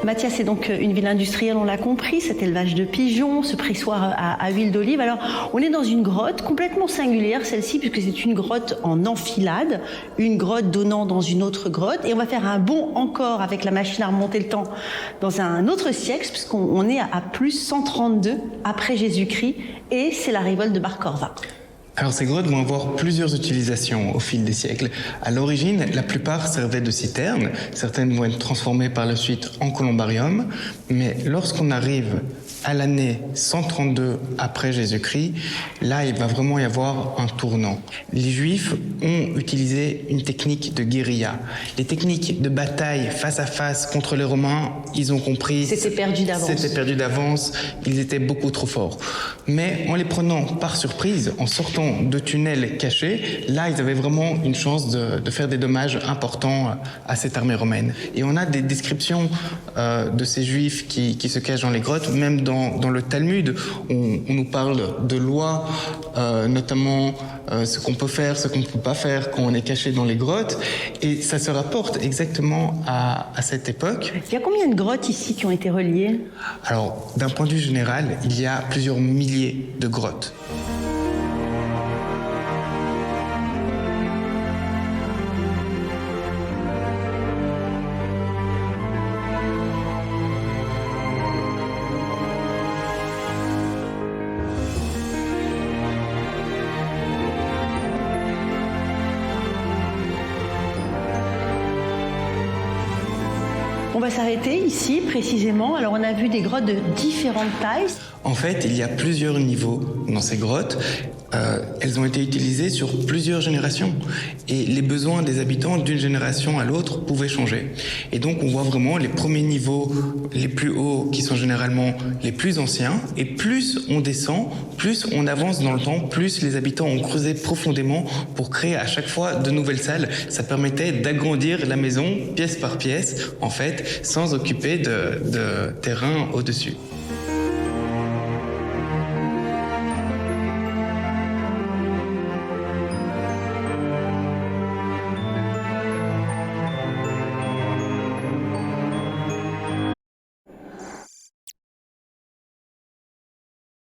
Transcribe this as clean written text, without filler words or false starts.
Mathias est donc une ville industrielle, on l'a compris, cet élevage de pigeons, ce pressoir à huile d'olive. Alors, on est dans une grotte complètement singulière, celle-ci, puisque c'est une grotte en enfilade, une grotte donnant dans une autre grotte. Et on va faire un bond encore avec la machine à remonter le temps dans un autre siècle, puisqu'on est à plus 132 après Jésus-Christ, et c'est la révolte de Bar Korva. Alors ces grottes vont avoir plusieurs utilisations au fil des siècles. À l'origine, la plupart servaient de citernes. Certaines vont être transformées par la suite en columbarium. Mais lorsqu'on arrive à l'année 132 après Jésus-Christ, là, il va vraiment y avoir un tournant. Les Juifs ont utilisé une technique de guérilla. Les techniques de bataille face à face contre les Romains, ils ont compris... C'était perdu d'avance. C'était perdu d'avance. Ils étaient beaucoup trop forts. Mais en les prenant par surprise, en sortant de tunnels cachés, là, ils avaient vraiment une chance de faire des dommages importants à cette armée romaine. Et on a des descriptions de ces Juifs qui se cachent dans les grottes, même dans le Talmud, on nous parle de lois, notamment ce qu'on peut faire, ce qu'on ne peut pas faire quand on est caché dans les grottes. Et ça se rapporte exactement à cette époque. Il y a combien de grottes ici qui ont été reliées? Alors, d'un point de vue général, il y a plusieurs milliers de grottes. On va s'arrêter ici précisément. Alors on a vu des grottes de différentes tailles. En fait, il y a plusieurs niveaux dans ces grottes. Elles ont été utilisées sur plusieurs générations et les besoins des habitants d'une génération à l'autre pouvaient changer. Et donc on voit vraiment les premiers niveaux les plus hauts qui sont généralement les plus anciens, et plus on descend, plus on avance dans le temps, plus les habitants ont creusé profondément pour créer à chaque fois de nouvelles salles. Ça permettait d'agrandir la maison pièce par pièce, en fait, sans occuper de terrain au-dessus.